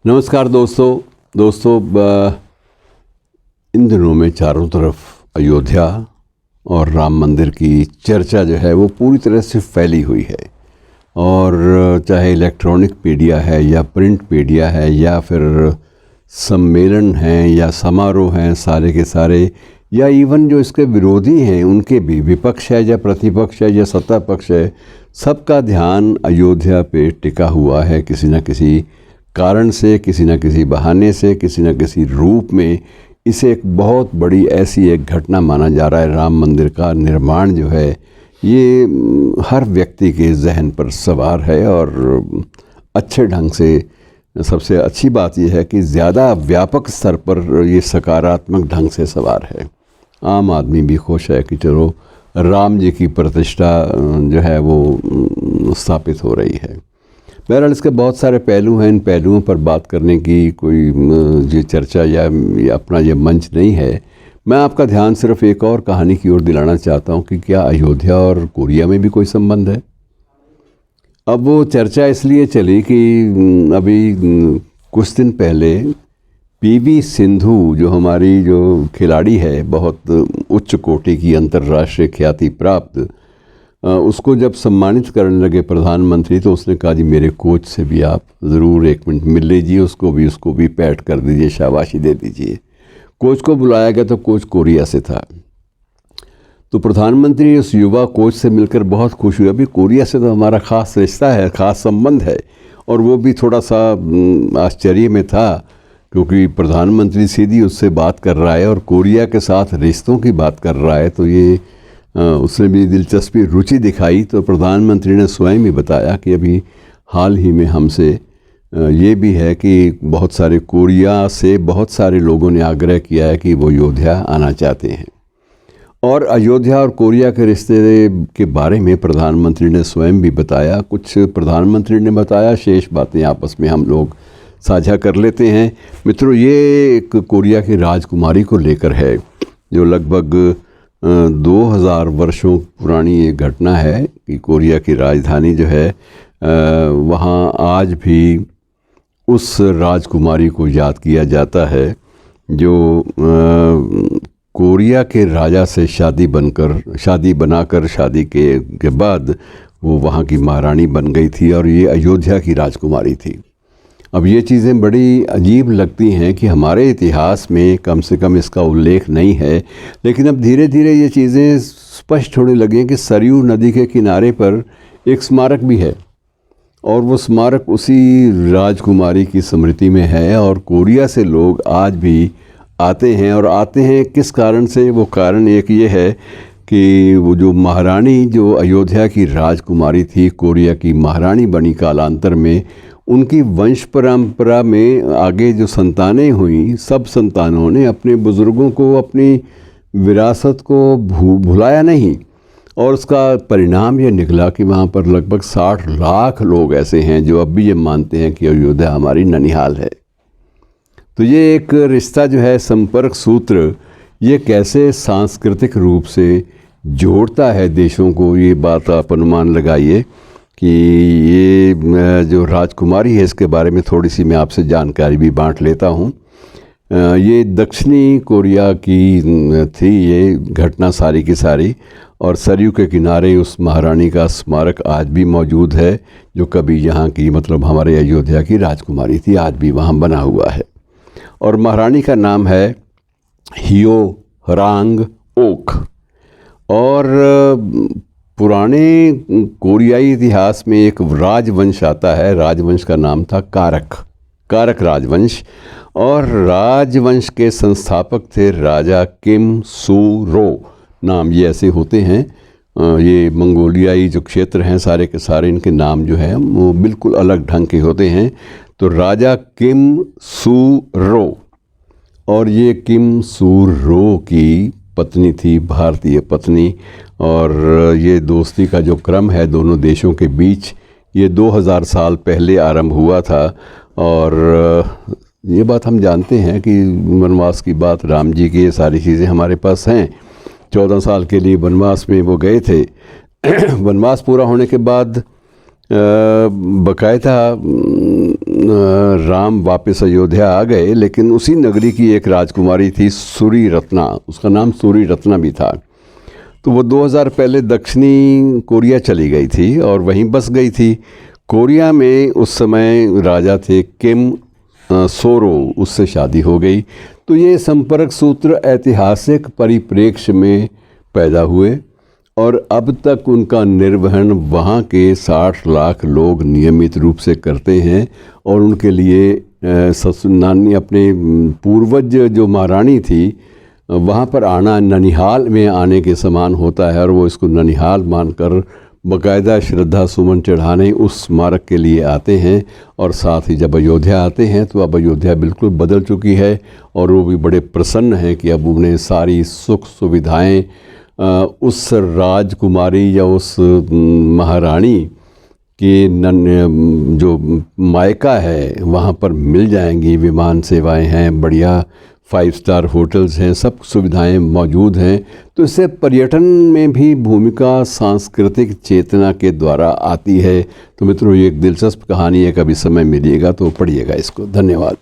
नमस्कार दोस्तों इन दिनों में चारों तरफ अयोध्या और राम मंदिर की चर्चा जो है वो पूरी तरह से फैली हुई है। और चाहे इलेक्ट्रॉनिक मीडिया है या प्रिंट मीडिया है या फिर सम्मेलन हैं या समारोह हैं, सारे के सारे, या इवन जो इसके विरोधी हैं उनके भी, विपक्ष है या प्रतिपक्ष है या सत्ता पक्ष है, सबका ध्यान अयोध्या पे टिका हुआ है। किसी न किसी कारण से, किसी न किसी बहाने से, किसी न किसी रूप में इसे एक बहुत बड़ी ऐसी एक घटना माना जा रहा है। राम मंदिर का निर्माण जो है ये हर व्यक्ति के जहन पर सवार है और अच्छे ढंग से। सबसे अच्छी बात यह है कि ज़्यादा व्यापक स्तर पर ये सकारात्मक ढंग से सवार है। आम आदमी भी खुश है कि चलो राम जी की प्रतिष्ठा जो है वो स्थापित हो रही है। बहरहाल इसके बहुत सारे पहलू हैं। इन पहलुओं पर बात करने की कोई ये चर्चा या अपना ये मंच नहीं है। मैं आपका ध्यान सिर्फ एक और कहानी की ओर दिलाना चाहता हूँ कि क्या अयोध्या और कोरिया में भी कोई संबंध है। अब वो चर्चा इसलिए चली कि अभी कुछ दिन पहले पीवी सिंधु जो हमारी जो खिलाड़ी है, बहुत उच्च कोटि की अंतर्राष्ट्रीय ख्याति प्राप्त, उसको जब सम्मानित करने लगे प्रधानमंत्री, तो उसने कहा जी मेरे कोच से भी आप ज़रूर एक मिनट मिल लीजिए, उसको भी पैट कर दीजिए, शाबाशी दे दीजिए। कोच को बुलाया गया तो कोच कोरिया से था। तो प्रधानमंत्री उस युवा कोच से मिलकर बहुत खुश हुए। अभी कोरिया से तो हमारा ख़ास रिश्ता है, ख़ास संबंध है। और वो भी थोड़ा सा आश्चर्य में था क्योंकि प्रधानमंत्री सीधी उससे बात कर रहा है और कोरिया के साथ रिश्तों की बात कर रहा है। तो ये उसने भी दिलचस्पी, रुचि दिखाई। तो प्रधानमंत्री ने स्वयं ही बताया कि अभी हाल ही में हमसे ये भी है कि बहुत सारे कोरिया से बहुत सारे लोगों ने आग्रह किया है कि वो अयोध्या आना चाहते हैं। और अयोध्या और कोरिया के रिश्ते के बारे में प्रधानमंत्री ने स्वयं भी बताया। कुछ प्रधानमंत्री ने बताया, शेष बातें आपस में हम लोग साझा कर लेते हैं। मित्रों, ये एक कोरिया की राजकुमारी को लेकर है जो लगभग 2000 वर्षों पुरानी ये घटना है कि कोरिया की राजधानी जो है वहाँ आज भी उस राजकुमारी को याद किया जाता है जो कोरिया के राजा से शादी बनाकर शादी के बाद वो वहाँ की महारानी बन गई थी और ये अयोध्या की राजकुमारी थी। अब ये चीज़ें बड़ी अजीब लगती हैं कि हमारे इतिहास में कम से कम इसका उल्लेख नहीं है, लेकिन अब धीरे धीरे ये चीज़ें स्पष्ट होने लगी हैं कि सरयू नदी के किनारे पर एक स्मारक भी है और वो स्मारक उसी राजकुमारी की स्मृति में है। और कोरिया से लोग आज भी आते हैं और आते हैं किस कारण से? वो कारण एक ये है कि वो जो महारानी, जो अयोध्या की राजकुमारी थी, कोरिया की महारानी बनी कालांतर में, उनकी वंश परंपरा में आगे जो संतानें हुई, सब संतानों ने अपने बुज़ुर्गों को, अपनी विरासत को भुलाया नहीं। और उसका परिणाम ये निकला कि वहाँ पर लगभग 60 लाख लोग ऐसे हैं जो अब भी ये मानते हैं कि अयोध्या हमारी ननिहाल है। तो ये एक रिश्ता जो है, संपर्क सूत्र, ये कैसे सांस्कृतिक रूप से जोड़ता है देशों को, ये बात आप अनुमान लगाइए कि ये जो राजकुमारी है इसके बारे में थोड़ी सी मैं आपसे जानकारी भी बांट लेता हूँ। ये दक्षिणी कोरिया की थी ये घटना सारी की सारी, और सरयू के किनारे उस महारानी का स्मारक आज भी मौजूद है जो कभी यहाँ की, मतलब हमारे अयोध्या की राजकुमारी थी, आज भी वहाँ बना हुआ है। और महारानी का नाम है हियो हरांग ओक। और पुराने कोरियाई इतिहास में एक राजवंश आता है, राजवंश का नाम था कारक राजवंश। और राजवंश के संस्थापक थे राजा किम सू रो, नाम ये ऐसे होते हैं। ये मंगोलियाई जो क्षेत्र हैं सारे के सारे, इनके नाम जो हैं वो बिल्कुल अलग ढंग के होते हैं। तो राजा किम सू रो, और ये किम सू रो की पत्नी थी, भारतीय पत्नी। और ये दोस्ती का जो क्रम है दोनों देशों के बीच, ये 2000 साल पहले आरंभ हुआ था। और ये बात हम जानते हैं कि वनवास की बात, राम जी की, ये सारी चीज़ें हमारे पास हैं। 14 साल के लिए वनवास में वो गए थे। वनवास पूरा होने के बाद बकायदा राम वापस अयोध्या आ गए, लेकिन उसी नगरी की एक राजकुमारी थी सूरी रत्ना, उसका नाम सूरी रत्ना भी था। तो वो 2000 पहले दक्षिणी कोरिया चली गई थी और वहीं बस गई थी। कोरिया में उस समय राजा थे किम सोरो, उससे शादी हो गई। तो ये संपर्क सूत्र ऐतिहासिक परिप्रेक्ष्य में पैदा हुए और अब तक उनका निर्वहन वहाँ के 60 लाख लोग नियमित रूप से करते हैं। और उनके लिए नानी अपने पूर्वज जो महारानी थी, वहाँ पर आना ननिहाल में आने के समान होता है और वो इसको ननिहाल मानकर बाकायदा श्रद्धा सुमन चढ़ाने उस स्मारक के लिए आते हैं। और साथ ही जब अयोध्या आते हैं तो अब अयोध्या बिल्कुल बदल चुकी है और वो भी बड़े प्रसन्न हैं कि अब उन्हें सारी सुख सुविधाएं उस राजकुमारी या उस महारानी के जो मायका है वहाँ पर मिल जाएंगी। विमान सेवाएं हैं, बढ़िया 5 स्टार होटल्स हैं, सब सुविधाएं मौजूद हैं। तो इससे पर्यटन में भी भूमिका सांस्कृतिक चेतना के द्वारा आती है। तो मित्रों, ये एक दिलचस्प कहानी है, कभी समय मिलिएगा तो पढ़िएगा इसको। धन्यवाद।